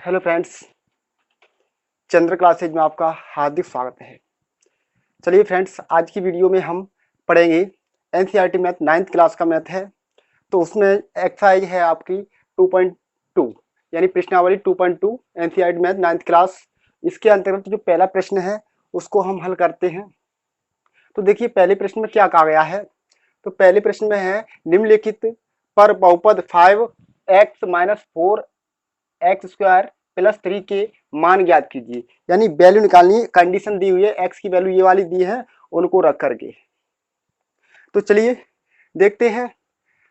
Hello friends, चंद्र classes में आपका हार्दिक स्वागत है। चलिए फ्रेंड्स, आज की वीडियो में हम पढ़ेंगे एनसीईआरटी मैथ 9th क्लास का मैथ है। तो उसमें एक्सरसाइज है आपकी 2.2 यानी प्रश्नावली 2.2 एनसीईआरटी मैथ 9th क्लास। इसके अंतर्गत जो पहला प्रश्न है उसको हम हल करते हैं। तो देखिए पहले प्रश्न में क्या कहा गया है। तो पहले प्रश्न में है निम्नलिखित पर बहुपद 5x - 4x² + 3 के मान ज्ञात कीजिए। यानी वैल्यू निकालनी है, कंडीशन दी हुई है, x की वैल्यू ये वाली दी है, उनको रख करके। तो चलिए देखते हैं।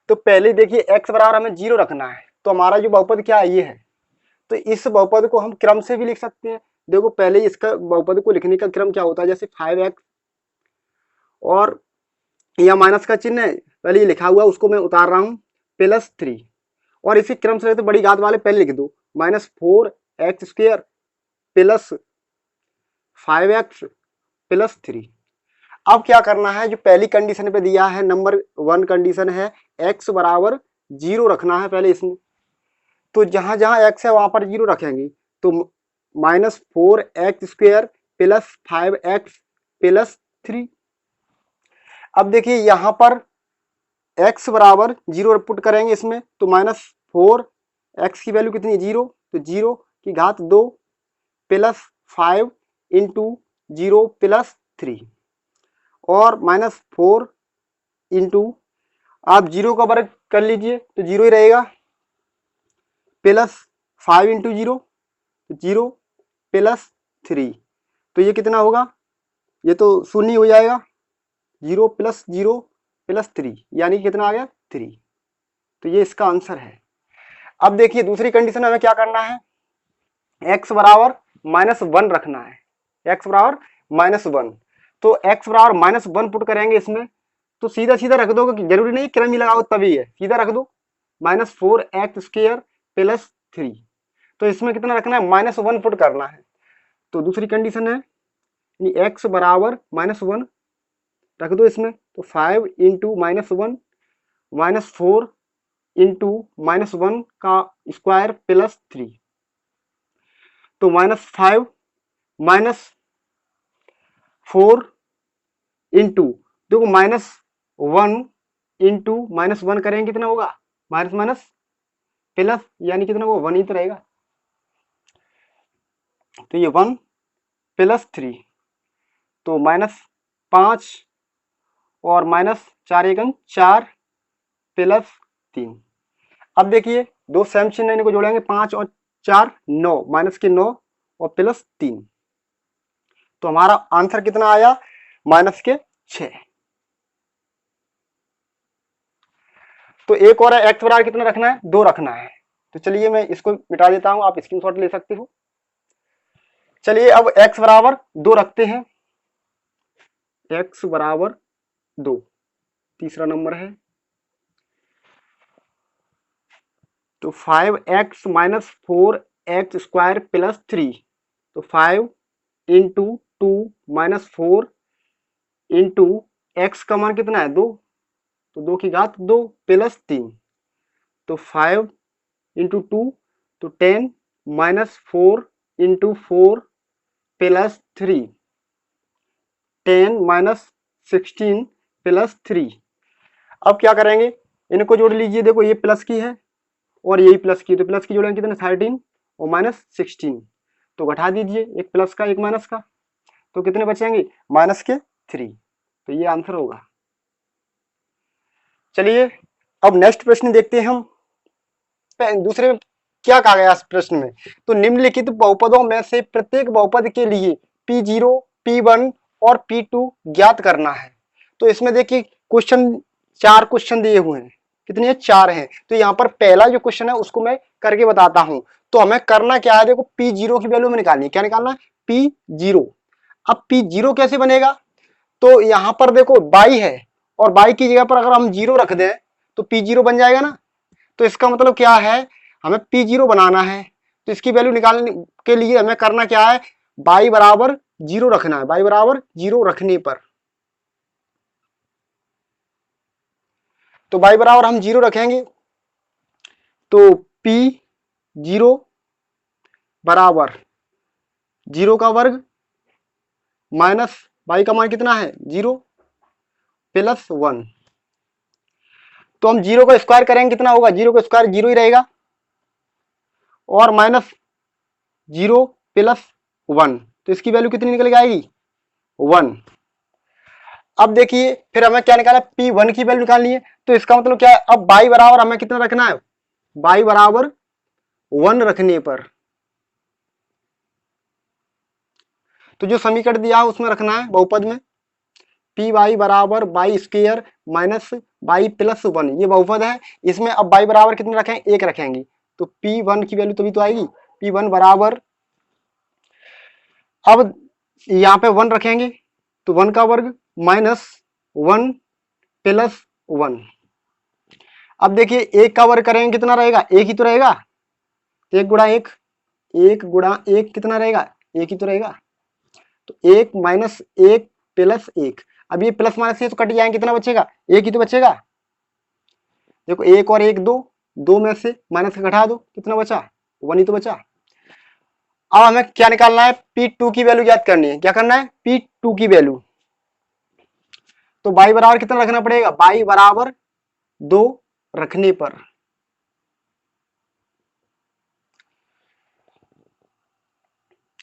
तो पहले देखिए x बराबर हमें 0 रखना है। तो हमारा जो बहुपद क्या है, ये है। तो इस बहुपद को हम क्रम से भी लिख सकते हैं। देखो पहले इसका बहुपद को लिखने का क्रम क्या होता है, जैसे 5x और या माइनस का चिन्ह है, पहले ये लिखा हुआ उसको मैं उतार रहा हूँ, +3। और इसी क्रम से तो बड़ी घात वाले पहले लिख दो, -4x² + 5x + 3। अब क्या करना है, जो पहली कंडीशन पे दिया है नंबर 1 कंडीशन है x बराबर 0 रखना है पहले इसमें। तो जहां जहां x है वहां पर 0 रखेंगे। तो -4x² + 5x + 3। अब देखिए यहां पर x बराबर 0 पुट करेंगे इसमें, तो -4x की वैल्यू कितनी, 0, तो 0 की घात 2 + 5 × 0 + 3 और -4 इंटू, आप 0 का वर्ग कर लीजिए तो 0 ही रहेगा, +5 × 0 तो 0 + 3। तो ये कितना होगा, ये तो शून्य हो जाएगा। 0 + 0 + 3 यानी कितना आ गया, 3। तो ये इसका आंसर है। अब देखिए दूसरी कंडीशन में हमें क्या करना है, x बराबर -1 रखना है। x बराबर -1, तो x बराबर -1 पुट करेंगे इसमें। तो सीधा सीधा रख दो, जरूरी नहीं क्रम ही लगाओ तभी है, सीधा रख दो -4x² + 3। तो इसमें कितना रखना है, -1 पुट करना है। तो दूसरी कंडीशन है x बराबर -1 रख दो इसमें, तो 5 × -1 -4 × -1 का स्क्वायर + 3। तो -5 -4 इंटू, देखो -1 इंटू -1 करेंगे कितना होगा, माइनस माइनस प्लस, यानी कितना होगा, 1 ही तो रहेगा। तो ये 1 + 3, तो -5 और -4 × 4 + 3। अब देखिए दो सेम चिन्ह इनको जोड़ेंगे, 5 और 4 9, -9 और +3। तो हमारा आंसर कितना आया, -6। तो एक और है, x बराबर कितना रखना है, 2 रखना है। तो चलिए मैं इसको मिटा देता हूं, आप स्क्रीनशॉट ले सकते हो। चलिए अब x बराबर 2 रखते हैं, x बराबर 2 तीसरा नंबर है। तो 5x - 4x² + 3, तो 5 × 2 - 4 × x का मान कितना है, 2, तो 2 की घात 2 + 3। तो 5 × 2 तो 10 -4 × 4 + 3, 10 - 16 + 3। अब क्या करेंगे, इनको जोड़ लीजिए। देखो ये प्लस की है और यही प्लस की, तो प्लस की जोड़ेंगे कितने, 13 और -16। तो घटा दीजिए, एक प्लस का एक माइनस का, तो कितने बचेंगे, -3। तो ये आंसर होगा। चलिए अब नेक्स्ट प्रश्न देखते हैं हम। दूसरे में क्या कहा गया इस प्रश्न में, तो निम्नलिखित बहुपदों में से प्रत्येक बहुपद के लिए P0, P1 और P2 ज्ञात करना है। तो इसमें देखिए क्वेश्चन, 4 क्वेश्चन दिए हुए हैं, कितने हैं, 4 हैं। तो यहाँ पर पहला जो क्वेश्चन है उसको मैं करके बताता हूं। तो हमें करना क्या है, देखो P0 की वैल्यू में निकालनी है। क्या निकालना है, P0। अब P0 कैसे बनेगा, तो यहाँ पर देखो बाई है और बाई की जगह पर अगर हम 0 रख दें तो P0 बन जाएगा ना। तो इसका मतलब क्या है, हमें P0 बनाना है। तो इसकी वैल्यू निकालने के लिए हमें करना क्या है, बाई बराबर 0 रखना है। बाई बराबर 0 रखने पर, तो बाई बराबर हम 0 रखेंगे, तो P0 बराबर 0 का वर्ग माइनस y का मान कितना है 0 प्लस 1। तो हम 0 का स्क्वायर करेंगे कितना होगा, 0 का स्क्वायर 0 ही रहेगा, और माइनस 0 प्लस 1, तो इसकी वैल्यू कितनी निकल के आएगी 1। अब देखिए फिर हमें क्या निकाला, P1 की वैल्यू निकालनी है। तो इसका मतलब क्या है, अब y बराबर हमें कितना रखना है, y बराबर 1 रखने पर, तो जो समीकरण दिया है उसमें रखना है बहुपद में, पी वाई बराबर y square minus y plus 1, ये बहुपद है। इसमें अब वाई बराबर कितने रखेंगे, 1 रखेंगे, तो P1 की वैल्यू तभी तो आएगी, P1 बराबर, अब यहाँ पे 1 रखेंगे तो 1 का वर्ग माइनस 1 प्लस 1। अब देखिए 1 का वर्ग करेंगे कितना रहेगा, 1 ही तो रहेगा, 1 गुणा 1, 1 गुणा 1 कितना रहेगा, 1 ही तो रहेगा, तो 1 माइनस 1 प्लस 1। अब ये प्लस माइनस ये तो कट जाएंगे, कितना बचेगा, 1 ही तो बचेगा। देखो 1 और 1 2, 2 में से माइनस का घटा दो, कितना बचा 1 ही तो बचा। अब हमें क्या निकालना है, P2 की वैल्यू ज्ञात करनी है। क्या करना है, P2 की वैल्यू, तो y बराबर कितना रखना पड़ेगा, y बराबर 2 रखने पर,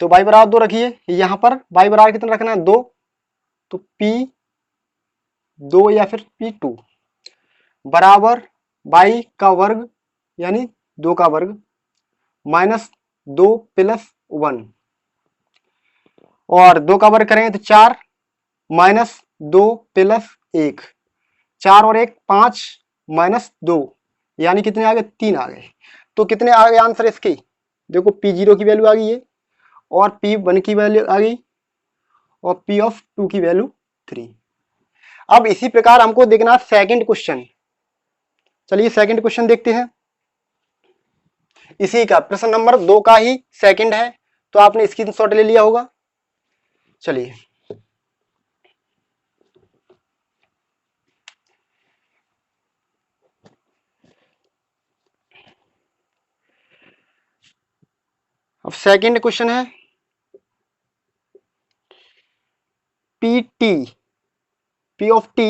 तो y बराबर 2 रखिए, यहां पर y बराबर कितना रखना है 2, तो P2 या फिर P2 बराबर y का वर्ग यानी 2 का वर्ग माइनस 2 प्लस 1, और 2 का वर्ग करेंगे तो 4 माइनस 2 प्लस 1, 4 और 1 5 माइनस 2, यानी कितने आ गए 3 आ गए। तो कितने आ गए आंसर इसके, देखो P0 की वैल्यू आ गई है, और P1 की वैल्यू आ गई, और P2 की वैल्यू 3। अब इसी प्रकार हमको देखना सेकंड क्वेश्चन, चलिए सेकंड क्वेश्चन देखते हैं। इसी का प्रश्न नंबर 2 का ही सेकंड है, तो आपने स्क्रीनशॉट ले लिया होगा। चलिए अब सेकंड क्वेश्चन है, P of t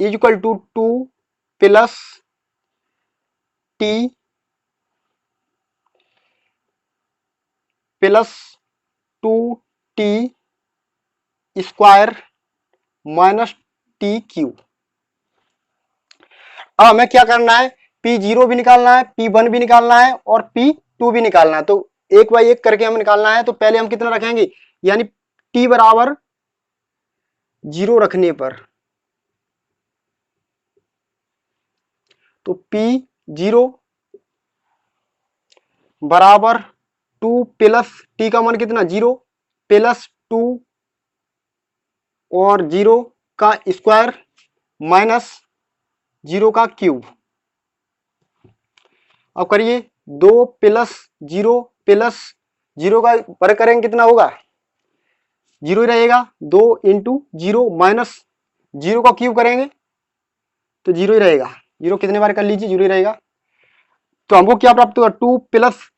is equal to 2 plus t plus 2t square minus t cube. अब हमें क्या करना है, P0 भी निकालना है, P1 भी निकालना है, और P2 भी निकालना है। तो एक बाय एक करके हमें निकालना है। तो पहले हम कितना रखेंगे, यानी t बराबर 0 रखने पर, तो P0 बराबर 2 प्लस t का मान कितना 0 प्लस 2 और 0 का स्क्वायर माइनस 0 का क्यूब। अब करिए 2 प्लस 0 प्लस 0 का वर्ग करेंगे कितना होगा, 0 ही रहेगा, 2 इंटू 0 माइनस 0 का क्यूब करेंगे तो 0 ही रहेगा, 0 कितने बार कर लीजिए 0 ही रहेगा। तो हमको क्या प्राप्त होगा, 2 प्लस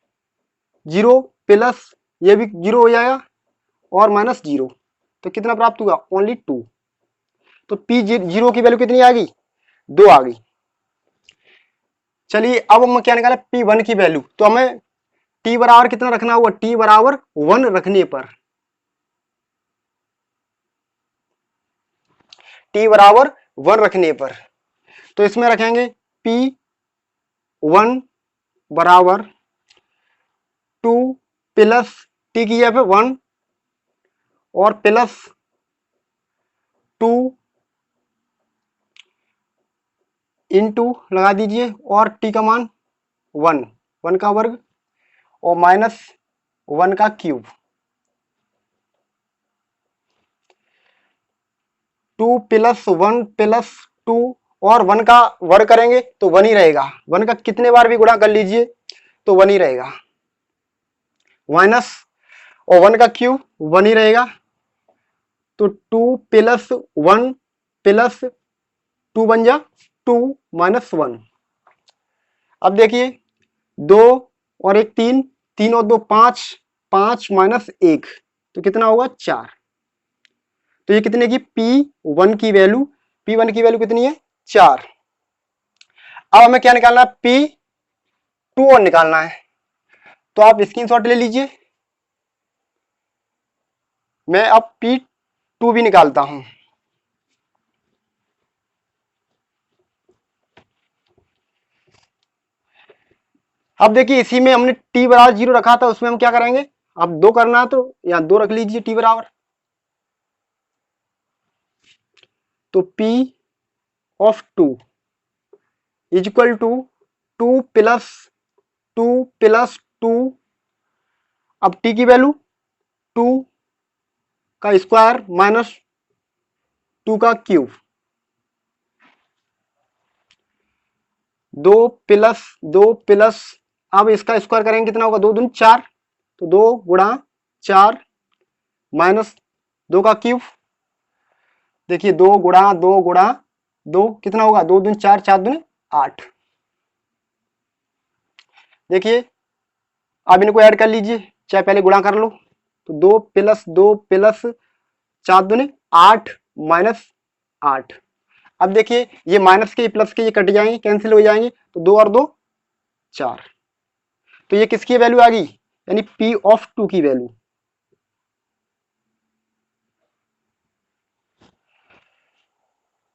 0 प्लस ये भी 0 हो जाएगा, और माइनस 0, तो कितना प्राप्त हुआ ओनली 2। तो P0 की वैल्यू कितनी आ गई, 2 आ गई। चलिए अब हम क्या निकाला, P1 की वैल्यू, तो हमें t बराबर कितना रखना होगा, t बराबर 1 रखने पर, t बराबर 1 रखने पर, तो इसमें रखेंगे P1 बराबर 2 प्लस t की जगह पे 1 और प्लस 2 इंटू लगा दीजिए, और t का मान 1, 1 का वर्ग और माइनस 1 का क्यूब, 2 प्लस 1 प्लस 2 और 1 का वर्ग करेंगे तो 1 ही रहेगा, 1 का कितने बार भी गुणा कर लीजिए तो 1 ही रहेगा, माइनस और 1 का क्यूब 1 ही रहेगा, तो 2 प्लस 1 प्लस 2 बन जा 2 माइनस 1। अब देखिए 2 और 1 3, 3 और 2 5, 5 माइनस 1 तो कितना होगा 4। तो ये कितने की P1 की वैल्यू, P1 की वैल्यू कितनी है 4। अब हमें क्या निकालना है P2 निकालना है। तो आप स्क्रीनशॉट ले लीजिए, मैं अब P2 भी निकालता हूं। अब देखिए इसी में हमने t बराबर 0 रखा था, उसमें हम क्या करेंगे, अब 2 करना है तो यहाँ 2 रख लीजिए t बराबर। तो P of 2 equal to 2 plus 2 plus 2, अब t की वैल्यू 2 का स्क्वायर माइनस 2 का क्यूब, 2 प्लस 2 प्लस, अब इसका स्क्वायर करेंगे कितना होगा 2 दूनी 4, तो 2 गुणा 4 माइनस 2 का क्यूब। देखिए 2 गुणा 2 गुणा 2 कितना होगा 2 दूनी 4, 4 दूनी 8। देखिए अब इनको ऐड कर लीजिए, चाहे पहले गुणा कर लो। तो 2 प्लस 4 दूनी 8 माइनस 8। अब देखिए ये माइनस के प्लस के ये कट जाएंगे, कैंसिल हो जाएंगे, तो 2 और 2 4। तो ये किसकी वैल्यू आ गई, यानी P ऑफ 2 की वैल्यू।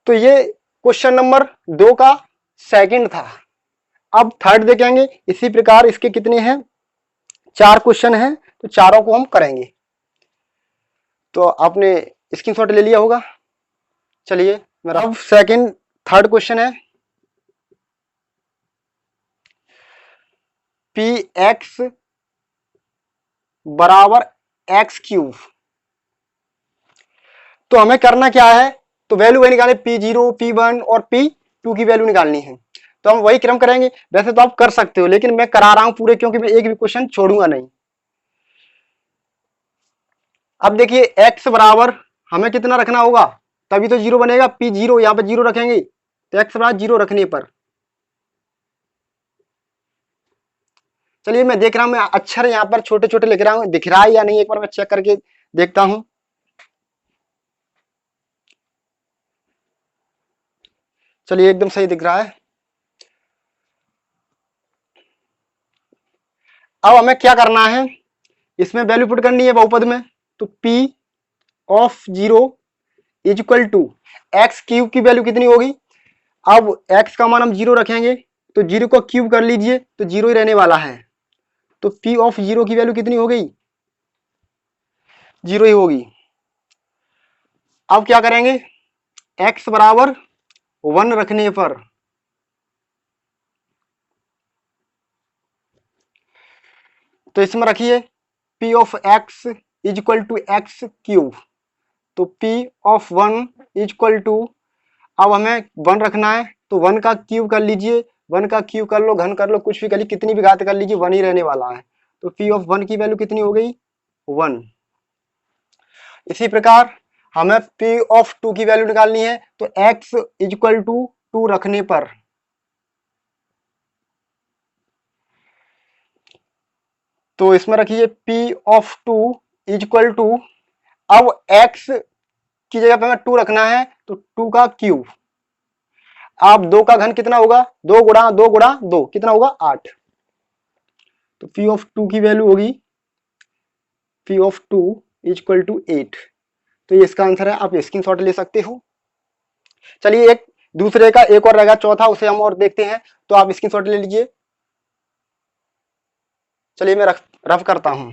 तो ये क्वेश्चन नंबर 2 का सेकंड था। अब थर्ड देखेंगे। इसी प्रकार इसके कितने हैं, 4 क्वेश्चन हैं, तो चारों को हम करेंगे। तो आपने स्क्रीनशॉट ले लिया होगा। चलिए मेरा अब सेकंड थर्ड क्वेश्चन है, पी एक्स बराबर एक्स क्यूब। तो हमें करना क्या है, तो वैल्यू वही निकाले P0, P1 और P2 की वैल्यू निकालनी है। तो हम वही क्रम करेंगे। वैसे तो आप कर सकते हो, लेकिन मैं करा रहा हूं पूरे, क्योंकि मैं एक भी क्वेश्चन छोड़ूंगा नहीं। अब देखिए x बराबर हमें कितना रखना होगा, तभी तो 0 बनेगा। P0 यहाँ पे 0 रखेंगे, तो x बराबर 0 रखने पर, चलिए मैं देख रहा हूं, मैं अक्षर यहाँ पर छोटे छोटे लिख रहा हूं, दिख रहा है या नहीं एक बार मैं चेक करके देखता हूं। चलिए एकदम सही दिख रहा है। अब हमें क्या करना है, इसमें वैल्यू पुट करनी है बहुपद में। तो P of 0 is equal to x cube की वैल्यू कितनी होगी। अब x का मान हम 0 रखेंगे, तो 0 को क्यूब कर लीजिए, तो 0 ही रहने वाला है। तो P ऑफ 0 की वैल्यू कितनी हो गई, 0 ही होगी। अब क्या करेंगे, x बराबर 1 रखने पर, तो इसमें रखिए P of x is equal to x cube. तो P of 1 is equal to, अब हमें 1 रखना है, तो 1 का क्यूब कर लीजिए, 1 का क्यूब कर लो, घन कर लो, कुछ भी कर लीजिए, कितनी भी घात कर लीजिए, 1 ही रहने वाला है। तो P ऑफ 1 की वैल्यू कितनी हो गई 1। इसी प्रकार हमें P ऑफ 2 की वैल्यू निकालनी है, तो x इज इक्वल टू 2 रखने पर, तो इसमें रखिए P of 2 is equal to, अब x की जगह पे हमें 2 रखना है, तो 2 का क्यूब। अब 2 का घन कितना होगा, 2 गुणा 2 गुणा 2 कितना होगा 8। तो P ऑफ 2 की वैल्यू होगी P of 2 is equal to 8। तो ये इसका आंसर है, आप स्क्रीनशॉट ले सकते हो। चलिए एक दूसरे का एक और रहेगा चौथा, उसे हम और देखते हैं, तो आप स्क्रीनशॉट ले लीजिए। चलिए मैं रफ करता हूं।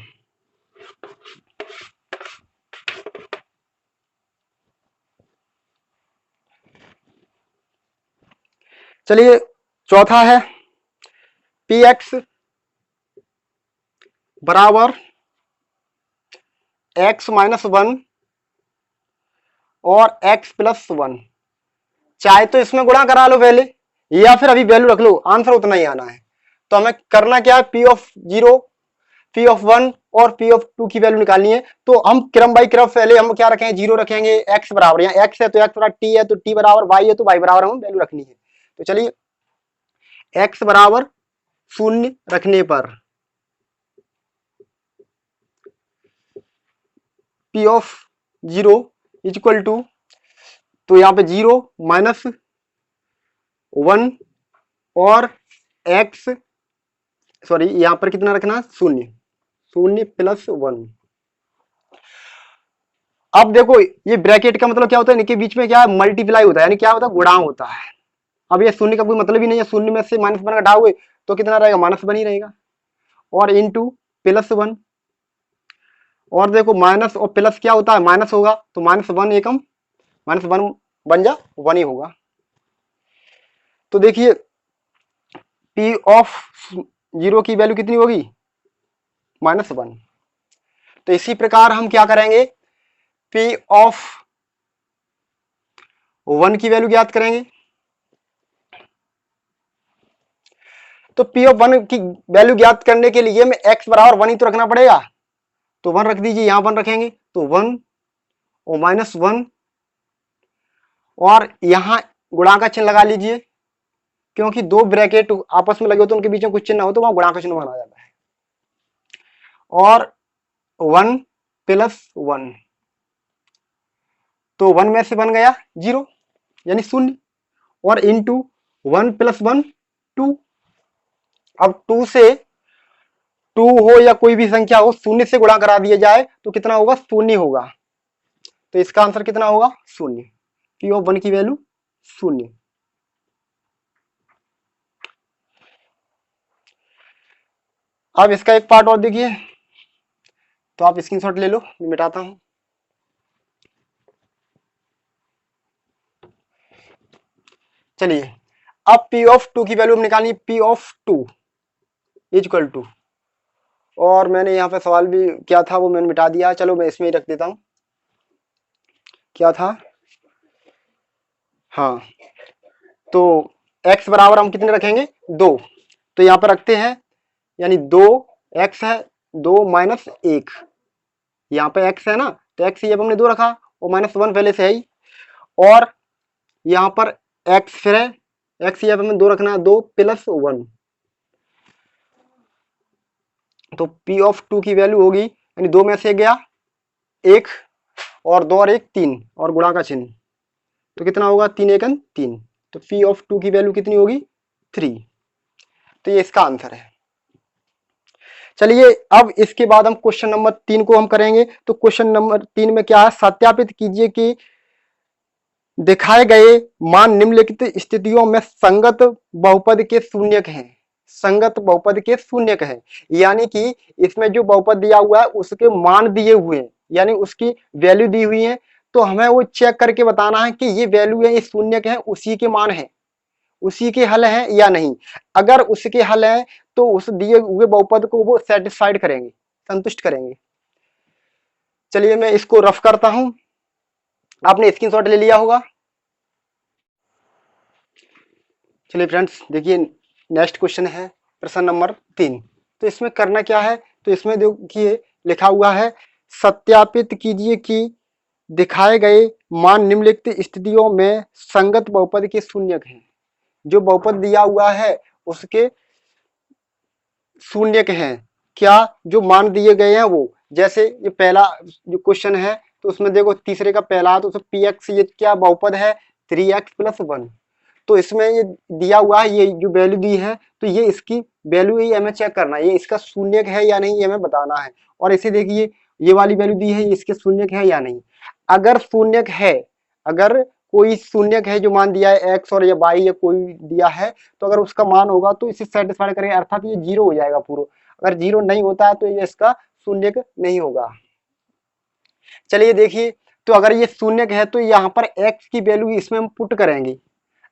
चलिए चौथा है पी एक्स बराबर एक्स माइनस 1 और x प्लस 1। चाहे तो इसमें गुणा करा लो पहले, या फिर अभी वैल्यू रख लो, आंसर उतना ही आना है। तो हमें करना क्या है, P ऑफ 0, P ऑफ 1 और P ऑफ 2 की वैल्यू निकालनी है। तो हम क्रम बाई क्रम पहले हम क्या रखेंगे, 0 रखेंगे, x बराबर, यहाँ x है तो x बराबर, t है तो t बराबर, y है तो y बराबर हम वैल्यू रखनी है। तो चलिए x बराबर 0 रखने पर, p of 0 is equal to, तो यहाँ पे 0 माइनस 1 और x, सॉरी यहाँ पर कितना रखना, 0, 0 प्लस 1। अब देखो ये ब्रैकेट का मतलब क्या होता है, इनके बीच में क्या है, मल्टीप्लाई होता है, यानी क्या होता है, गुणा होता है। अब ये शून्य का कोई मतलब ही नहीं है, शून्य में से -1 घटाओगे तो कितना रहेगा, -1 ही रहेगा, और इंटू +1। और देखो माइनस और प्लस क्या होता है, माइनस होगा, तो -1 एकम -1 बन जा 1 ही होगा। तो देखिए P ऑफ 0 की वैल्यू कितनी होगी, -1। तो इसी प्रकार हम क्या करेंगे, P ऑफ 1 की वैल्यू ज्ञात करेंगे। तो P ऑफ 1 की वैल्यू ज्ञात करने के लिए में x बराबर 1 ही तो रखना पड़ेगा, तो 1 रख दीजिए, यहां 1 रखेंगे तो 1 और -1, और यहां गुणा का चिन्ह लगा लीजिए, क्योंकि दो ब्रैकेट आपस में लगे हो तो उनके बीच में कुछ चिन्ह हो तो वहां गुणा का चिन्ह बना जाता है। और 1 + 1, तो 1 में से बन गया 0 यानी 0, और इंटू 1 + 1 2। अब 2 से 2 हो या कोई भी संख्या हो, 0 से गुणा करा दिया जाए तो कितना होगा, 0 होगा। तो इसका आंसर कितना होगा, 0। P ऑफ 1 की वैल्यू 0। अब इसका एक पार्ट और देखिए, तो आप स्क्रीनशॉट ले लो, मैं मिटाता हूं। चलिए अब P ऑफ 2 की वैल्यू हम निकालिए, P of 2 is equal to, और मैंने यहाँ पे सवाल भी क्या था वो मैंने मिटा दिया, चलो मैं इसमें ही रख देता हूं, क्या था, हाँ, तो x बराबर हम कितने रखेंगे, 2, तो यहाँ पर रखते हैं, यानी 2x है, 2 - 1, यहाँ पे x है ना, तो x ये हमने 2 रखा, और -1 पहले से है ही, और यहाँ पर x फिर है, x ये हमें 2 रखना है, 2 + 1, तो P ऑफ 2 की वैल्यू होगी, यानी 2 में से गया 1, और 2 और 1 3, और गुणा का चिन्ह, तो कितना होगा, 3 × 3, तो P ऑफ 2 की वैल्यू कितनी होगी, 3। तो ये इसका आंसर है। चलिए अब इसके बाद हम क्वेश्चन नंबर 3 को हम करेंगे। तो क्वेश्चन नंबर 3 में क्या है, सत्यापित कीजिए कि दिखाए गए मान निम्नलिखित स्थितियों में संगत बहुपद के शून्यक हैं। संगत बहुपद के शून्यक है, यानी कि इसमें जो बहुपद दिया हुआ है उसके मान दिए हुए हैं, यानी उसकी वैल्यू दी हुई है, तो हमें वो चेक करके बताना है कि ये वैल्यू है, ये शून्यक है, उसी के मान है, उसी के हल है या नहीं। अगर उसके हल है तो उस दिए हुए बहुपद को वो सेटिस्फाइड करेंगे, संतुष्ट करेंगे। चलिए मैं इसको रफ करता हूं, आपने स्क्रीनशॉट ले लिया होगा। चलिए फ्रेंड्स देखिए, नेक्स्ट क्वेश्चन है प्रश्न नंबर 3। तो इसमें करना क्या है, तो इसमें देखिए लिखा हुआ है, सत्यापित कीजिए कि दिखाए गए मान निम्नलिखित स्थितियों में संगत बहुपद के शून्यक हैं। जो बहुपद दिया हुआ है उसके शून्यक हैं, क्या, जो मान दिए गए हैं वो, जैसे ये पहला जो क्वेश्चन है तो उसमें देखो तीसरे का पहला, तो उसमें px ये क्या बहुपद है, 3x + 1, तो इसमें ये दिया हुआ है, ये जो वैल्यू दी है, तो ये इसकी वैल्यू ही हमें चेक करना है, ये इसका शून्यक है या नहीं ये हमें बताना है। और इसे देखिए ये वाली वैल्यू दी है, ये इसके शून्यक है या नहीं। अगर शून्यक है, अगर कोई शून्यक है जो मान दिया है x और या y या कोई दिया है, तो अगर उसका मान होगा तो इसे सेटिस्फाई करेगा, अर्थात ये 0 हो जाएगा पूरा। अगर 0 नहीं होता है तो ये इसका शून्यक नहीं होगा। चलिए देखिए, तो अगर ये शून्यक है तो यहाँ पर x की वैल्यू इसमें हम पुट करेंगे,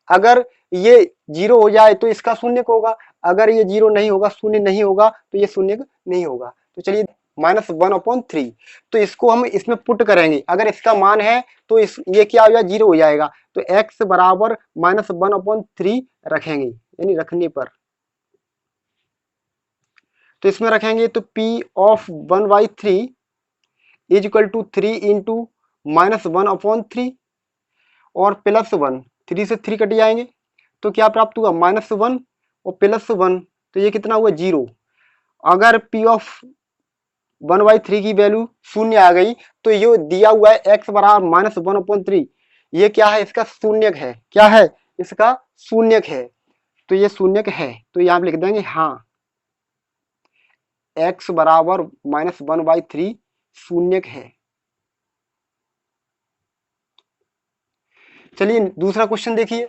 अगर ये 0 हो जाए तो इसका शून्यक होगा, अगर ये 0 नहीं होगा, शून्य नहीं होगा, तो ये शून्यक नहीं होगा। तो चलिए -1/3, तो इसको हम इसमें पुट करेंगे, अगर इसका मान है तो इस ये क्या हो जाएगा, 0 हो जाएगा, तो x बराबर -1/3 रखेंगे, यानी रखने पर, तो इसमें रखेंगे तो P of 1/3 is equal to 3 × -1/3 और +1, 3 से 3 कट जाएंगे, तो क्या प्राप्त हुआ, -1 और +1, तो ये कितना हुआ, 0। अगर P ऑफ 1/3 की वैल्यू शून्य आ गई, तो ये दिया हुआ है x बराबर -1/3, ये क्या है, इसका शून्यक है। क्या है, इसका शून्यक है। तो ये शून्यक है, तो यहाँ लिख देंगे हाँ, x बराबर -1/3 शून्यक है। चलिए दूसरा क्वेश्चन देखिए।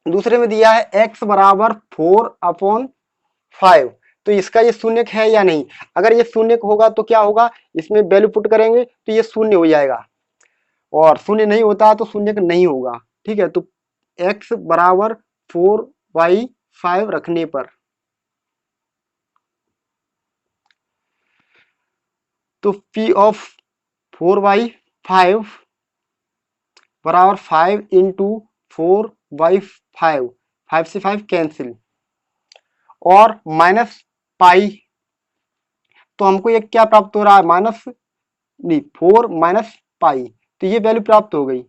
दूसरे में दिया है x बराबर 4/5, तो इसका ये शून्यक है या नहीं। अगर ये शून्यक होगा तो क्या होगा, इसमें वैल्यू पुट करेंगे तो ये शून्य हो जाएगा, और शून्य नहीं होता तो शून्यक नहीं होगा। ठीक है, तो x बराबर 4/5 रखने पर, तो p ऑफ 4/5 बराबर 5 इंटू 4/5, 5 से 5 कैंसिल, और माइनस पाई, तो हमको ये क्या प्राप्त हो रहा है, माइनस नहीं 4 माइनस पाई, तो ये वैल्यू प्राप्त हो गई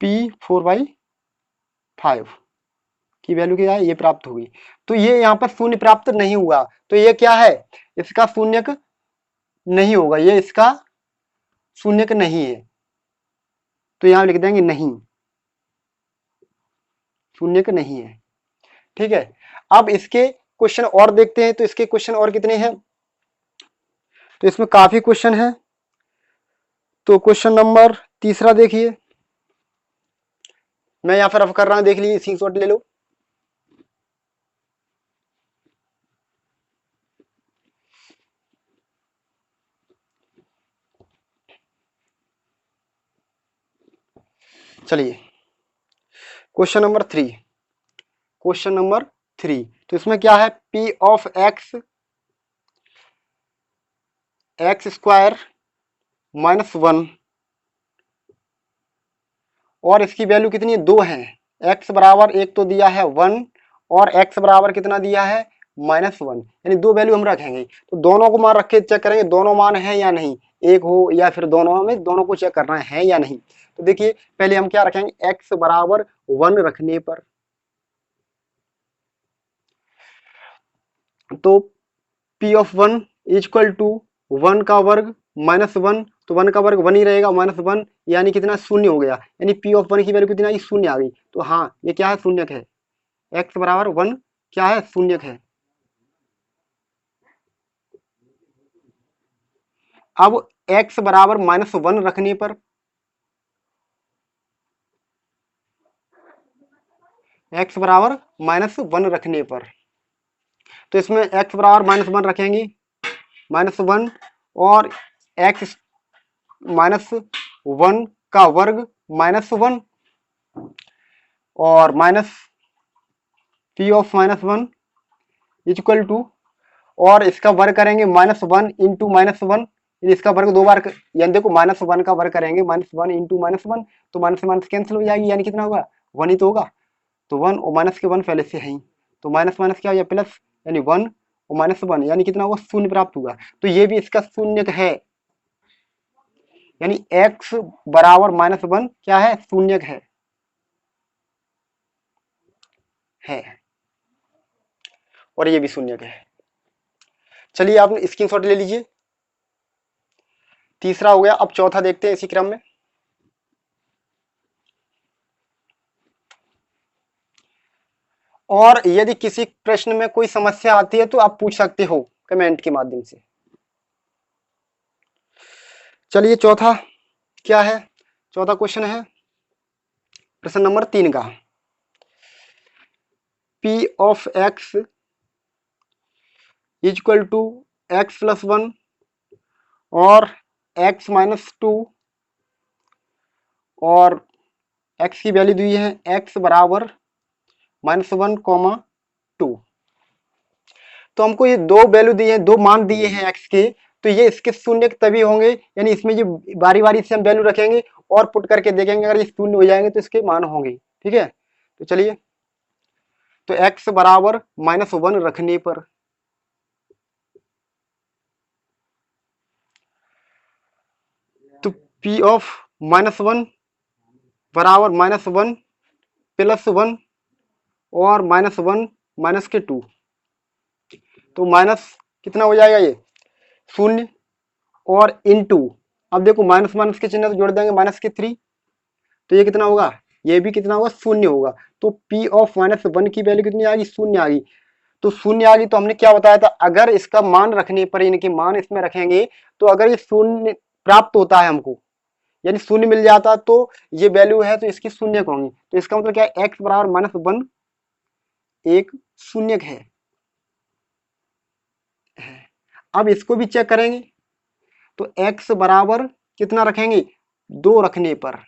p 4/5 की वैल्यू क्या है, ये प्राप्त हुई। तो ये यहाँ पर शून्य प्राप्त नहीं हुआ, तो ये क्या है, इसका शून्यक नहीं होगा, ये इसका शून्यक नहीं है, तो यहाँ लिख देंगे नहीं, शून्यक नहीं है। ठीक है, अब इसके क्वेश्चन और देखते हैं। तो इसके क्वेश्चन और कितने हैं, तो इसमें काफी क्वेश्चन है। तो क्वेश्चन नंबर तीसरा देखिए, मैं यहाँ पर रफ कर रहा हूं, देख लीजिए, स्क्रीनशॉट ले लो। चलिए क्वेश्चन नंबर 3, क्वेश्चन नंबर 3, तो इसमें क्या है, p ऑफ x स्क्वायर -1, और इसकी वैल्यू कितनी है, 2 है। x बराबर एक तो दिया है 1, और x बराबर कितना दिया है, -1, यानी दो वैल्यू हम रखेंगे। तो दोनों को मान रख के चेक करेंगे दोनों मान है या नहीं, एक हो या फिर दोनों में, दोनों को चेक करना है या नहीं। तो देखिए पहले हम क्या रखेंगे, x बराबर 1 रखने पर, तो p ऑफ 1 इक्वल टू 1 का वर्ग -1, तो 1 का वर्ग 1 ही रहेगा, -1 यानी कितना, शून्य हो गया, यानी p ऑफ 1 की वैल्यू कितना आई, शून्य आ गई। तो हाँ ये क्या है, शून्यक है, x बराबर 1 क्या है, शून्यक है। अब x बराबर -1 रखने पर, x बराबर -1 रखने पर, तो इसमें x बराबर -1 रखेंगे, -1, और x -1 का वर्ग -1, और minus p of -1 equal to, और इसका वर्ग करेंगे -1 इंटू -1, इसका वर्ग दो बार यानी देखो -1 का वर्ग करेंगे, -1 इंटू -1, तो माइनस माइनस कैंसिल हो जाएगी, यानी कितना होगा, 1 ही तो होगा। तो 1 और माइनस के 1 पहले से है ही, तो माइनस माइनस क्या हो गया, प्लस, यानी 1 और -1 यानी कितना होगा, शून्य प्राप्त हुआ। तो ये भी इसका शून्य है, यानी x बराबर -1 क्या है, शून्यक है, और ये भी शून्यक है। चलिए आप स्क्रीनशॉट ले लीजिए, तीसरा हो गया। अब चौथा देखते हैं इसी क्रम में। और यदि किसी प्रश्न में कोई समस्या आती है तो आप पूछ सकते हो कमेंट के माध्यम से। चलिए चौथा क्या है, चौथा क्वेश्चन है प्रश्न नंबर 3 का, p of x equal to x plus 1 और x -2, और x की वैल्यू दी है x बराबर -1, 2। तो हमको ये दो वैल्यू दिए हैं, दो मान दिए हैं x के, तो ये इसके शून्य तभी होंगे, यानी इसमें ये बारी बारी से हम वैल्यू रखेंगे और पुट करके देखेंगे, अगर ये शून्य हो जाएंगे तो इसके मान होंगे। ठीक है, तो चलिए, तो x बराबर -1 रखने पर, तो p ऑफ -1 बराबर -1 प्लस 1 और -1 -2, तो माइनस कितना हो जाएगा ये, शून्य और इनटू, अब देखो माइनस माइनस के चिन्ह तो जोड़ देंगे माइनस के 3, तो ये कितना होगा, ये भी कितना होगा, शून्य होगा। तो P ऑफ -1 की वैल्यू कितनी आ गई, शून्य आ गई। तो शून्य आ गई, तो हमने क्या बताया था, अगर इसका मान रखने पर, इनके मान इसमें रखेंगे तो अगर ये शून्य प्राप्त होता है हमको, यानी शून्य मिल जाता, तो ये वैल्यू है तो इसकी शून्य होंगी। तो इसका मतलब क्या है, x बराबर -1 एक शून्य है। अब इसको भी चेक करेंगे, तो x बराबर कितना रखेंगे, 2 रखने पर,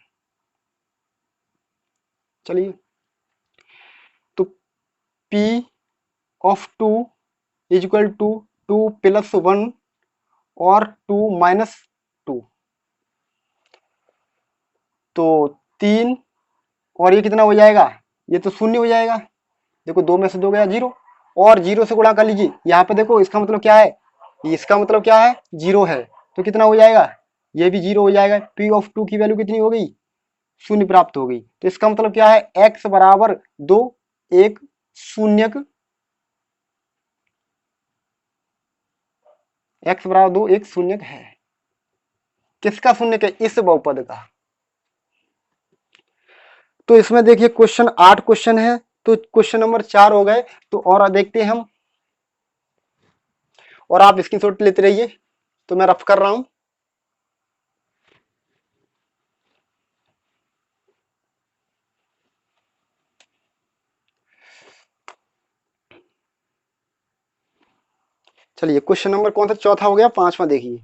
चलिए, तो P ऑफ 2 इक्वल टू 2 + 1 और 2 - 2, तो 3 और ये कितना हो जाएगा, ये तो शून्य हो जाएगा। देखो 2 में से 2 गया 0, और 0 से गुणा कर लीजिए, यहाँ पे देखो इसका मतलब क्या है, इसका मतलब क्या है, 0 है, तो कितना हो जाएगा, ये भी 0 हो जाएगा। P ऑफ 2 की वैल्यू कितनी हो गई, शून्य प्राप्त हो गई। तो इसका मतलब क्या है, x बराबर 2 एक शून्य, x बराबर 2 एक शून्य है। किसका शून्य है, इस बहुपद का। तो इसमें देखिए क्वेश्चन 8 क्वेश्चन है, तो क्वेश्चन नंबर 4 हो गए। तो और देखते हैं हम, और आप स्क्रीनशॉट लेते रहिए, तो मैं रफ कर रहा हूं। चलिए क्वेश्चन नंबर कौन सा, चौथा हो गया, पांचवा देखिए।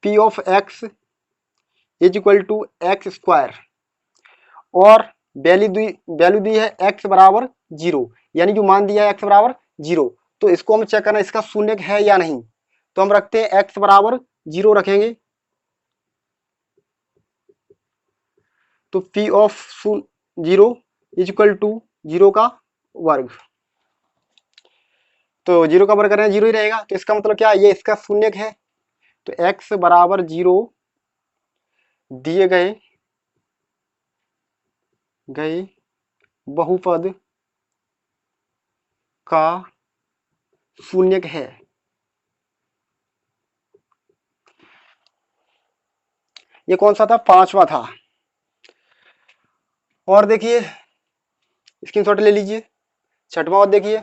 P of x is equal to x square, और वैल्यू दी है x बराबर 0, यानी जो मान दिया है x बराबर 0। तो इसको हम चेक करना, इसका शून्य है या नहीं। तो हम रखते हैं x बराबर 0 रखेंगे, तो P of 0 is equal to 0 का वर्ग, तो 0 का वर्ग करें 0 ही रहेगा। तो इसका मतलब क्या है, ये इसका शून्य है। तो x बराबर 0 दिए गए बहुपद का शून्य है। ये कौन सा था, पांचवा था। और देखिए स्क्रीनशॉट ले लीजिए, छठवां और देखिए।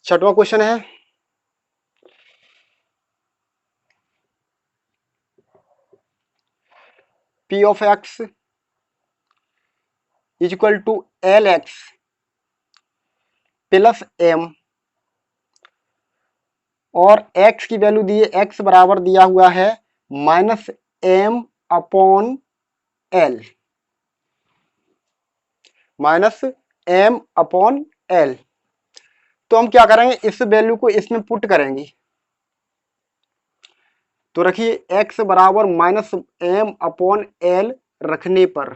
छठवां क्वेश्चन है, P of x is equal to LX plus M, और x की वैल्यू दी है, x बराबर दिया हुआ है -m upon l, -m upon l। तो हम क्या करेंगे, इस वैल्यू को इसमें पुट करेंगे। तो रखिए x बराबर -m अपॉन l रखने पर,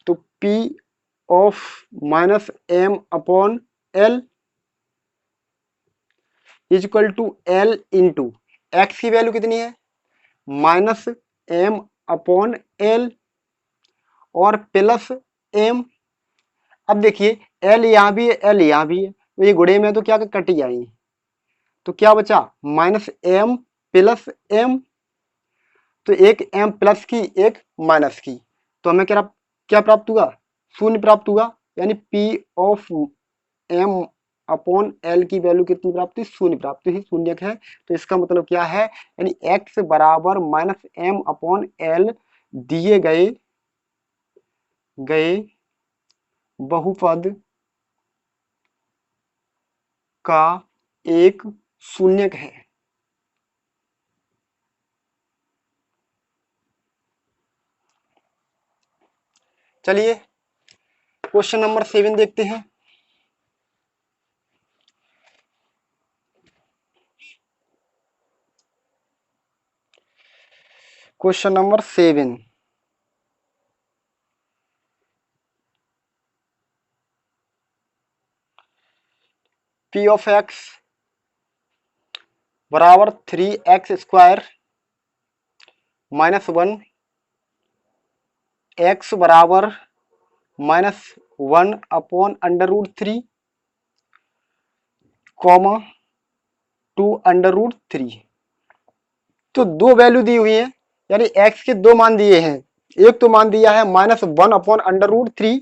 तो P of -m upon l is equal to l into x की वैल्यू कितनी है, -m अपॉन l और प्लस m। अब देखिए l यहाँ भी है, l यहाँ भी है, तो ये गुणे में तो क्या कट जाएंगे, तो क्या बचा, -m प्लस m। तो एक m प्लस की, एक माइनस की, तो हमें क्या क्या प्राप्त हुआ, शून्य प्राप्त हुआ। यानी P of m upon l की वैल्यू कितनी प्राप्त हुई, शून्य प्राप्त हुई, शून्य है। तो इसका मतलब क्या है, यानी x बराबर -m अपॉन l दिए गए बहुपद का एक शून्य है। चलिए क्वेश्चन नंबर 7 देखते हैं। Question number 7, P of x बराबर 3x स्क्वायर -1 x बराबर -1 अपॉन √3 कॉमा 2 √3। तो दो वैल्यू दी हुई है, यानी x के दो मान दिए हैं। एक तो मान दिया है -1 अपॉन √3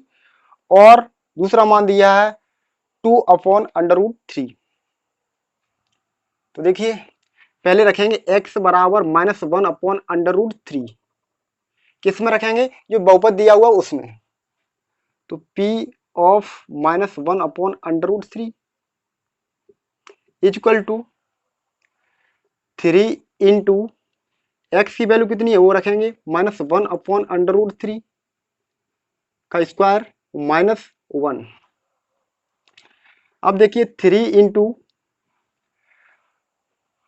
और दूसरा मान दिया है 2 अपॉन √3। तो देखिए पहले रखेंगे x बराबर -1 अपॉन √3, किस में रखेंगे, जो बहुपद दिया हुआ उसमें। तो p of -1 upon √3 equal to 3 into x की वैल्यू कितनी है वो रखेंगे -1 अपॉन √3 का स्क्वायर -1। अब देखिए 3 इंटू,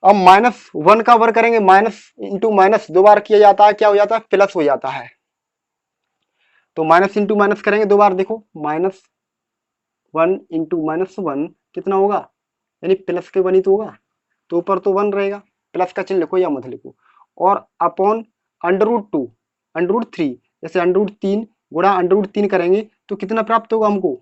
अब -1 का वर्ग करेंगे, माइनस इंटू माइनस दो बार किया जाता है, क्या हो जाता है, प्लस हो जाता है। तो माइनस इंटू माइनस करेंगे दो बार, देखो -1 इंटू -1 कितना होगा, यानी प्लस के 1 ही तो होगा, तो ऊपर तो 1 रहेगा, प्लस का चिन्ह लिखो या मत लिखो। और अपॉन √2 √3, जैसे √3 गुणा √3 करेंगे तो कितना प्राप्त होगा हमको,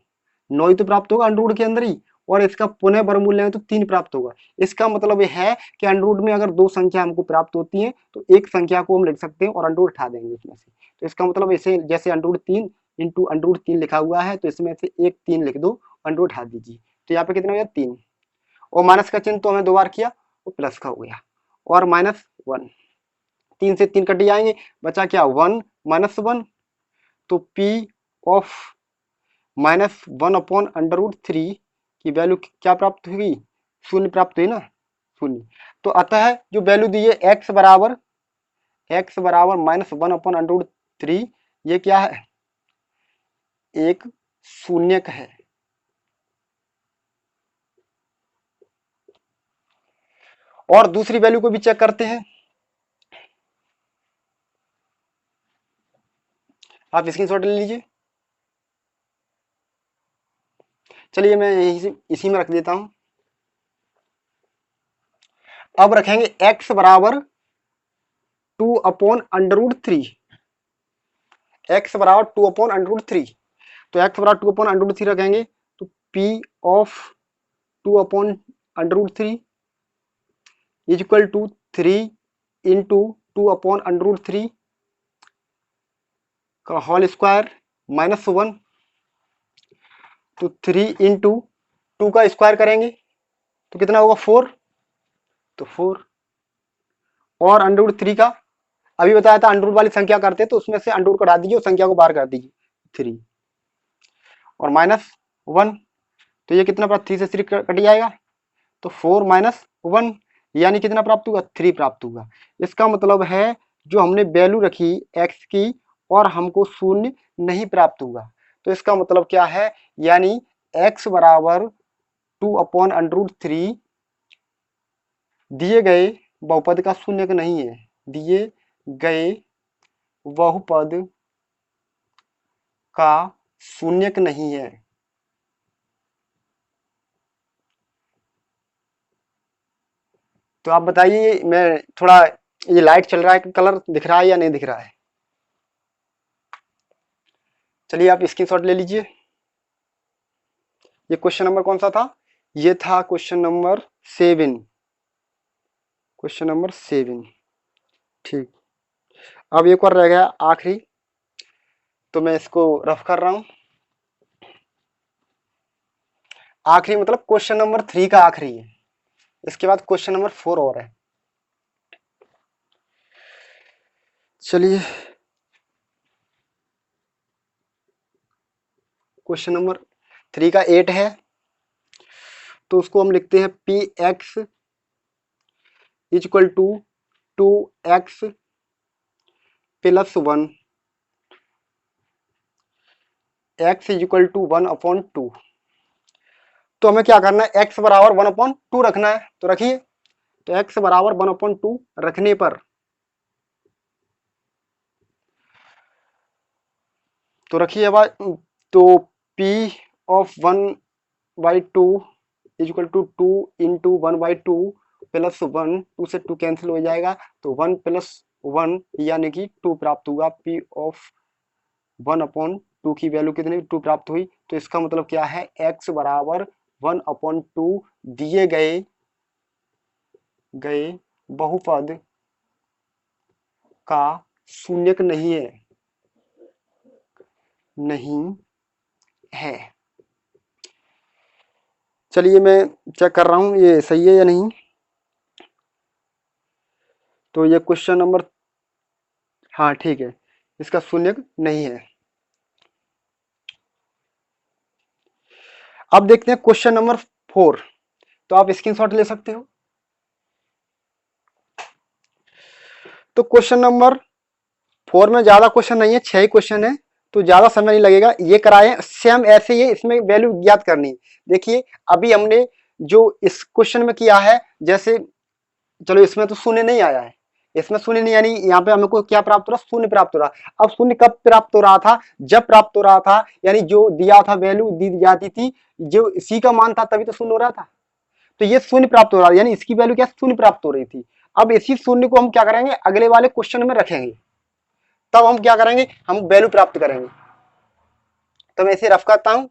9 ही तो प्राप्त होगा √ के अंदर ही, और इसका पुनः वर्गमूल लेंगे तो 3 प्राप्त होगा। इसका मतलब यह है कि √ में अगर दो संख्या हमको प्राप्त होती है तो एक संख्या को हम लिख सकते हैं और √ उठा देंगे उसमें से। तो इसका मतलब इसे जैसे √3 इंटू √3 लिखा हुआ है, तो इसमें से एक 3 लिख दो, √ उठा दीजिए, तो यहाँ पे कितना हो गया 3, और माइनस का चिन्ह तो हमें दो बार किया, वो प्लस का हो गया, और -1, 3 से 3 कट जाएंगे, बचा क्या 1 -1। तो p ऑफ -1 अपॉन √3 की वैल्यू क्या प्राप्त हुई, शून्य प्राप्त हुई ना, शून्य। तो अतः जो वैल्यू दी है x बराबर -1 अपॉन √3, ये क्या है, एक शून्यक है। और दूसरी वैल्यू को भी चेक करते हैं, आप स्क्रीनशॉट ले लीजिए। चलिए मैं इसी में रख देता हूं। अब रखेंगे x बराबर 2 अपॉन √3, x बराबर 2 अपॉन √3, तो x बराबर 2 अपॉन √3 रखेंगे, तो p of 2 upon √3 equal to 3 into 2 upon √3 का होल स्क्वायर -1। तो 3 इंटू 2 का स्क्वायर करेंगे तो कितना होगा 4, तो 4, और √3 का अभी बताया था, अंडर वाली संख्या करते तो उसमें से अंडर को हटा दीजिए, संख्या को बाहर कर दीजिए, 3 और -1, तो ये कितना प्राप्त, 3 से 3 कट जाएगा, तो 4 -1 यानी कितना प्राप्त होगा, 3 प्राप्त होगा। इसका मतलब है जो हमने वैल्यू रखी x की और हमको शून्य नहीं प्राप्त हुआ, तो इसका मतलब क्या है, यानी x बराबर 2 अपॉन √3 दिए गए बहुपद का शून्यक नहीं है, दिए गए बहुपद का शून्यक नहीं है। तो आप बताइए, मैं थोड़ा, ये लाइट चल रहा है, कलर दिख रहा है या नहीं दिख रहा है, चलिए आप स्क्रीनशॉट ले लीजिए। ये क्वेश्चन नंबर कौन सा था, ये था क्वेश्चन नंबर 7, क्वेश्चन नंबर 7। ठीक, अब एक और रह गया आखिरी, तो मैं इसको रफ कर रहा हूं। आखिरी मतलब क्वेश्चन नंबर 3 का आखिरी है, इसके बाद क्वेश्चन नंबर 4 और है। चलिए क्वेश्चन नंबर 3 का 8 है, तो उसको हम लिखते हैं p x equal to 2x plus 1, x equal to 1/2। तो हमें क्या करना है, x बराबर 1/2 रखना है, तो रखिए। तो x बराबर 1/2 रखने पर, तो रखिए अब, तो p of 1/2 equal to 2 into 1/2 plus 1, 2 से 2 कैंसिल हो जाएगा, तो 1 + 1 यानी कि 2 प्राप्त हुआ। P ऑफ 1/2 की वैल्यू कितनी 2 प्राप्त हुई। तो इसका मतलब क्या है, x बराबर 1/2 दिए गए बहुपद का शून्यक नहीं है। चलिए मैं चेक कर रहा हूं ये सही है या नहीं। तो ये क्वेश्चन नंबर, हाँ ठीक है, इसका शून्यक नहीं है। अब देखते हैं क्वेश्चन नंबर 4। तो आप स्क्रीनशॉट ले सकते हो। तो क्वेश्चन नंबर 4 में ज्यादा क्वेश्चन नहीं है, 6 ही क्वेश्चन है, तो ज्यादा समय नहीं लगेगा। ये कराए सेम ऐसे ही, इसमें वैल्यू ज्ञात करनी। देखिए अभी हमने जो इस क्वेश्चन में किया है, जैसे चलो इसमें तो शून्य नहीं आया है, इसमें शून्य नहीं, यानी यहाँ पे हमको क्या प्राप्त हो रहा, शून्य प्राप्त हो रहा। अब शून्य कब प्राप्त हो रहा था, जब प्राप्त हो रहा था यानी जो दिया था वैल्यू दी जाती थी, जो इसी का मान था तभी तो शून्य हो रहा था। तो ये शून्य प्राप्त हो रहा है, यानी इसकी वैल्यू क्या शून्य प्राप्त हो रही थी। अब इसी शून्य को हम क्या करेंगे, अगले वाले क्वेश्चन में रखेंगे, तब हम क्या करेंगे, हम वैल्यू प्राप्त करेंगे। तो मैं इसे रफ करता हूं।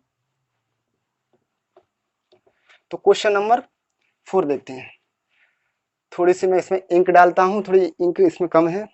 तो क्वेश्चन नंबर 4 देखते हैं। थोड़ी सी मैं इसमें इंक डालता हूं, थोड़ी इंक इसमें कम है।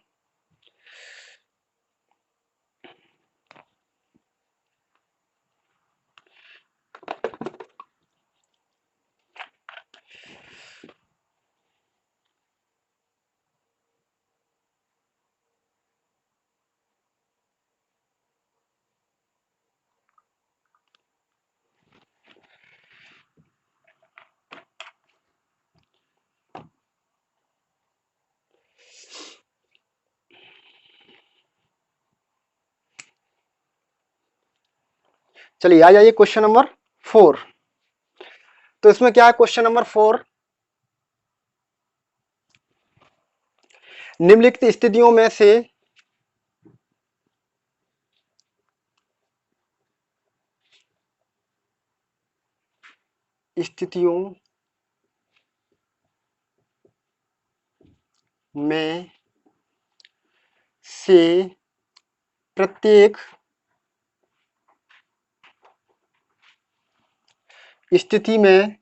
चलिए आ जाइए क्वेश्चन नंबर 4। तो इसमें क्या है, क्वेश्चन नंबर 4, निम्नलिखित स्थितियों में से में से प्रत्येक स्थिति में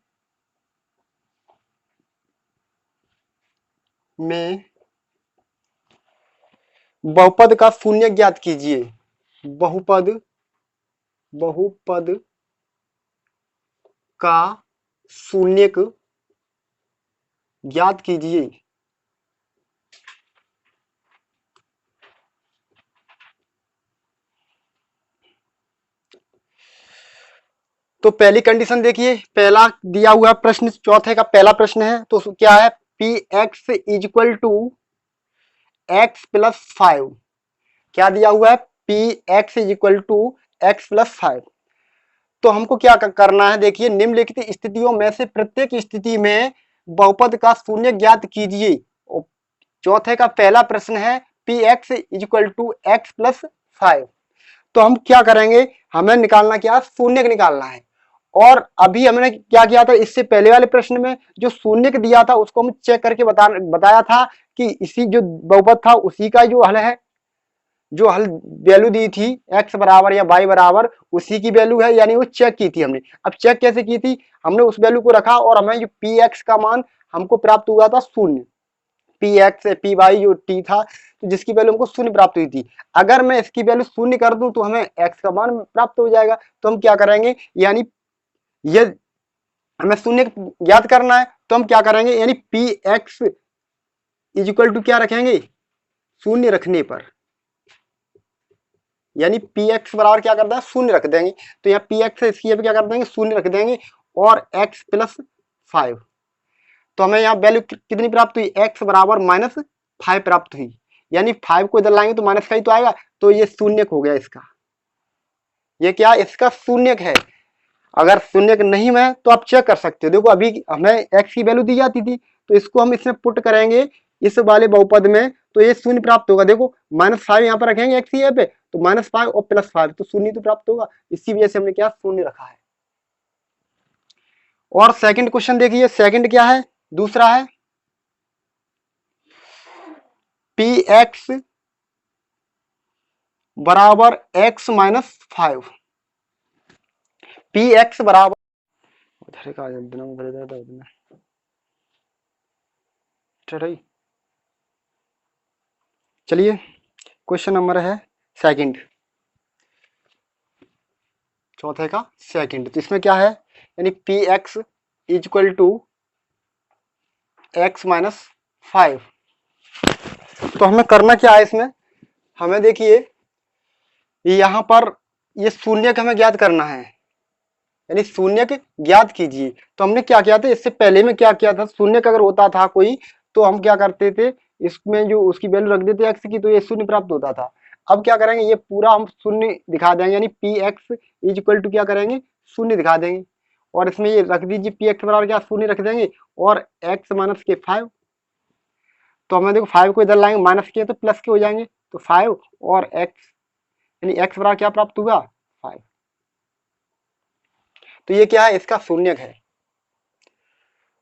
बहुपद का शून्य ज्ञात कीजिए। बहुपद का शून्यक ज्ञात कीजिए। तो पहली कंडीशन देखिए, पहला दिया हुआ प्रश्न चौथे का पहला प्रश्न है, तो क्या है, p x is equal to x plus 5। क्या दिया हुआ है, p x is equal to x plus 5। तो हमको क्या करना है, देखिए निम्नलिखित स्थितियों में से प्रत्येक स्थिति में बहुपद का शून्य ज्ञात कीजिए। चौथे का पहला प्रश्न है p x is equal to x plus 5। तो हम क्या करेंगे, हमें निकालना क्या, शून्य निकालना है। और अभी हमने क्या किया था, इससे पहले वाले प्रश्न में जो शून्य दिया था उसको हम चेक करके बताया था कि इसी जो बहुपद था उसी का जो हल है, जो हल वैल्यू दी थी x बराबर या y बराबर उसी की वैल्यू है, यानी वो चेक की थी हमने। अब चेक कैसे की थी, हमने उस वैल्यू को रखा और हमें जो पी एक्स का मान हमको प्राप्त हुआ था शून्य, पी एक्स पी वाई जो टी था, तो जिसकी वैल्यू हमको शून्य प्राप्त हुई थी। अगर मैं इसकी वैल्यू शून्य कर दूं तो हमें एक्स का मान प्राप्त हो जाएगा। तो हम क्या करेंगे, यानी ये हमें शून्य ज्ञात करना है, तो हम क्या करेंगे, यानी p x is equal to क्या रखेंगे, शून्य रखने पर, यानी पी एक्स बराबर क्या करता है, शून्य रख देंगे। तो यहाँ पी एक्स इसकी क्या कर देंगे, शून्य रख देंगे और एक्स प्लस 5। तो हमें यहाँ वैल्यू कितनी प्राप्त हुई, एक्स बराबर -5 प्राप्त हुई। यानी 5 को इधर लाएंगे तो माइनस का ही तो आएगा, तो ये शून्यक हो गया इसका। ये क्या, इसका शून्यक है। अगर शून्यक नहीं है तो आप चेक कर सकते हो। देखो अभी हमें एक्स की वैल्यू दी जाती थी, तो इसको हम इसमें पुट करेंगे इस वाले बहुपद में, तो ये शून्य प्राप्त होगा। देखो -5 यहाँ पर रखेंगे एक्स की पे, तो -5 और +5 तो शून्य तो प्राप्त होगा। इसी वजह से हमने क्या शून्य रखा है। और सेकंड क्वेश्चन देखिए, सेकंड क्या है, दूसरा है पी एक्स बराबर एक्स माइनस 5, पी एक्स बराबर चलिए क्वेश्चन नंबर है सेकंड, चौथे का सेकंड। तो इसमें क्या है, यानी p x is equal to x minus 5। तो हमें करना क्या है इसमें, हमें देखिए यहाँ पर ये शून्य का हमें ज्ञात करना है, यानी शून्य के ज्ञात कीजिए। तो हमने क्या किया था, इससे पहले में क्या किया था, शून्य का अगर होता था कोई तो हम क्या करते थे, इसमें जो उसकी वैल्यू रख देते एक्स की, तो ये शून्य प्राप्त होता था। अब क्या करेंगे, ये पूरा हम शून्य दिखा देंगे, यानी p x is equal to क्या करेंगे, शून्य दिखा देंगे। और इसमें ये रख दीजिए पी एक्स बराबर क्या, शून्य रख देंगे, और एक्स माइनस के 5। तो हमें देखो 5 को इधर लाएंगे, माइनस के तो प्लस के हो जाएंगे, तो 5 और एक्स, यानी एक्स बराबर क्या प्राप्त हुआ, 5। तो ये क्या है, इसका शून्यक है।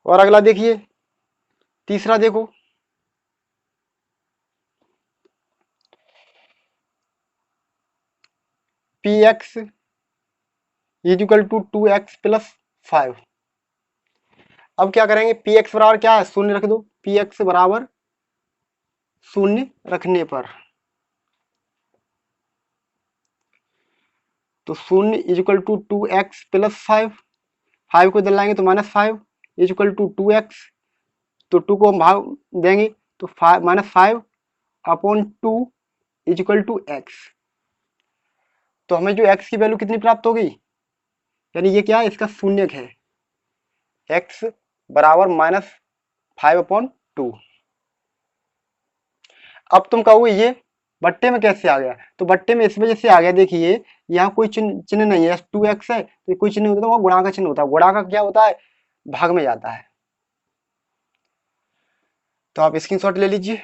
और अगला देखिए, तीसरा देखो, p x is equal to 2x plus 5। अब क्या करेंगे, पी एक्स बराबर क्या है, शून्य रख दो, पी एक्स बराबर शून्य रखने पर, तो शून्य is equal to 2x plus 5, 5 को इधर लाएंगे तो minus 5 is equal to 2x, तो 2 को हम भाग देंगे तो -5 upon 2 is equal to x. तो हमें जो x की वैल्यू कितनी प्राप्त हो गई, यानी ये क्या है, इसका शून्यक है, x बराबर -5/2। अब तुम कहोगे ये बट्टे में कैसे आ गया, तो बट्टे में इस वजह से आ गया, देखिए यहाँ कोई चिन्ह नहीं है, 2x है तो कोई चिन्ह होता है, वहाँ गुणा का चिन्ह होता है, गुणा का क्या होता है, भाग में जाता है। तो आप स्क्रीनशॉट ले लीजिए।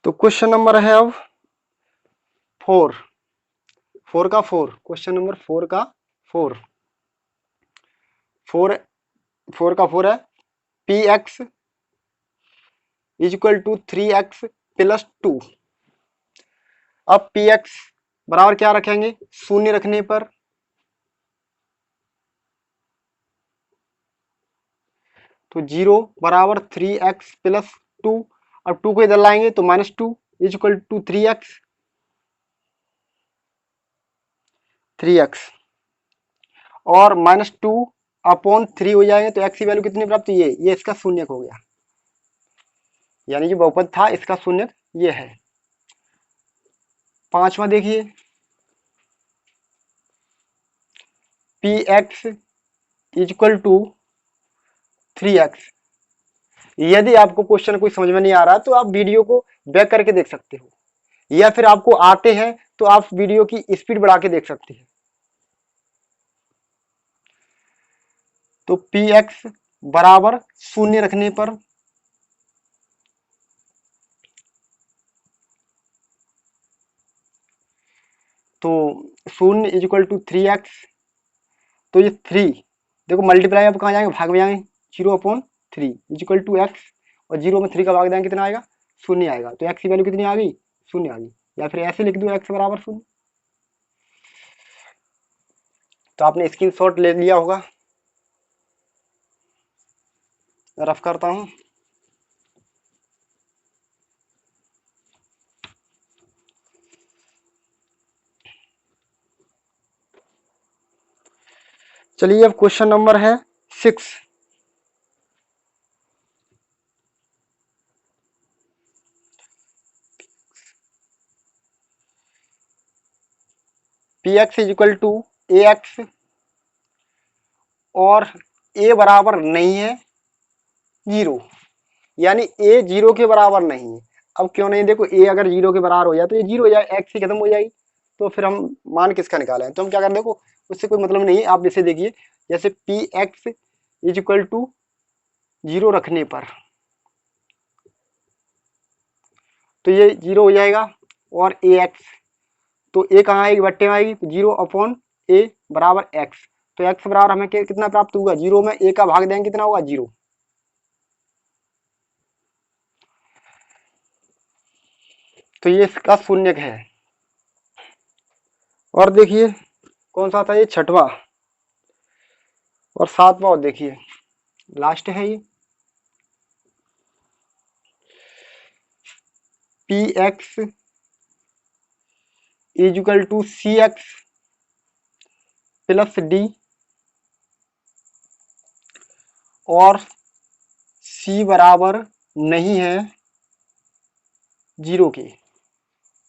तो क्वेश्चन नंबर है अब 4, 4 का 4, क्वेश्चन नंबर 4 का 4, 4 का 4 है, p x is equal to 3x plus 2। अब पी एक्स बराबर क्या रखेंगे, शून्य रखने पर, तो 0 बराबर 3x प्लस 2। अब 2 को इधर लाएंगे तो -2 इज इक्वल टू 3x और -2 अपॉन 3 हो जाएंगे, तो x की वैल्यू कितनी प्राप्त हुई है, ये इसका शून्यक हो गया, यानी जो बहुपद था इसका शून्यक ये है। पांचवा देखिए, p x is equal to 3x। यदि आपको क्वेश्चन कोई समझ में नहीं आ रहा तो आप वीडियो को बैक करके देख सकते हो, या फिर आपको आते हैं तो आप वीडियो की स्पीड बढ़ा के देख सकते हैं। तो पी एक्स बराबर शून्य रखने पर, तो शून्य इज इक्वल टू 3x, तो ये 3 देखो मल्टीप्लाई अब कहाँ जाएंगे, भाग में जाएंगे, 0/3 इज इक्वल टू एक्स, और 0 में 3 का भाग देंगे कितना आएगा, शून्य आएगा। तो एक्स की वैल्यू कितनी आ गई, शून्य आ गई, या फिर ऐसे लिख दो एक्स बराबर शून्य। तो आपने स्क्रीनशॉट ले लिया होगा, रफ करता हूं। चलिए अब क्वेश्चन नंबर है 6, p x is equal to a x और ए बराबर नहीं है 0, यानी ए 0 के बराबर नहीं है। अब क्यों नहीं, देखो ए अगर 0 के बराबर हो जाए तो ये 0 हो जाए, एक्स ही खत्म हो जाएगी, तो फिर हम मान किसका निकालें, तो हम क्या करें, देखो उससे कोई मतलब नहीं है, आप इसे देखिए, जैसे p x is equal to 0 रखने पर, तो ये 0 हो जाएगा, और ए एक्स तो ए कहाँ आएगी, बट्टे में आएगी, तो 0/a बराबर x। तो x बराबर हमें कितना प्राप्त होगा, 0 में a का भाग देंगे कितना होगा, 0। तो ये इसका शून्यक है। और देखिए कौन सा था ये, छठवां और सातवां, और देखिए लास्ट है ये, px equal to cx plus d और c बराबर नहीं है 0 के,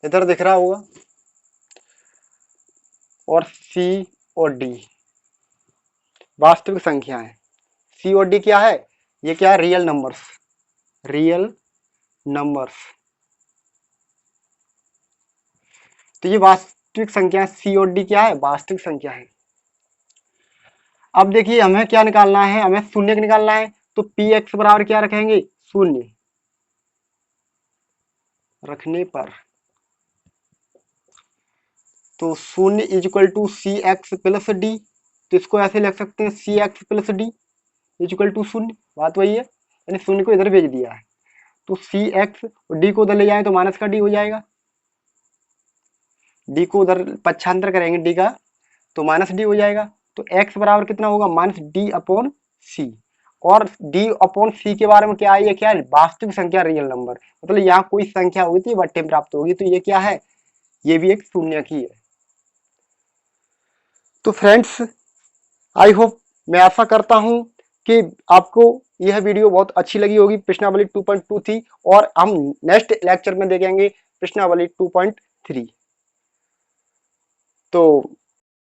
इधर दिख रहा होगा, और c और d वास्तविक संख्या है। c और d क्या है, ये क्या है, रियल नंबर्स, रियल नंबर्स। तो ये वास्तविक संख्या c और d क्या है, वास्तविक संख्या है। अब देखिए हमें क्या निकालना है, हमें शून्य निकालना है। तो px बराबर क्या रखेंगे, शून्य रखने पर, तो शून्य equal to cx plus d. तो इसको ऐसे लिख सकते हैं, cx plus d equal to शून्य, बात वही है, यानी शून्य को इधर भेज दिया है। तो cx और d को उधर ले जाए तो माइनस का d हो जाएगा, d को उधर पक्षांतर करेंगे d का, तो माइनस d हो जाएगा। तो x बराबर कितना होगा, माइनस d अपॉन सी। और d अपॉन सी के बारे में क्या है, ये क्या है, वास्तविक संख्या, रियल नंबर। मतलब यहाँ कोई संख्या होगी तो बट्टे में प्राप्त होगी, तो ये क्या है, ये भी एक शून्य की है। तो फ्रेंड्स आई होप, मैं आशा करता हूं कि आपको यह वीडियो बहुत अच्छी लगी होगी। प्रश्नावली 2.2 थी, और हम नेक्स्ट लेक्चर में देखेंगे प्रश्नावली 2.3। तो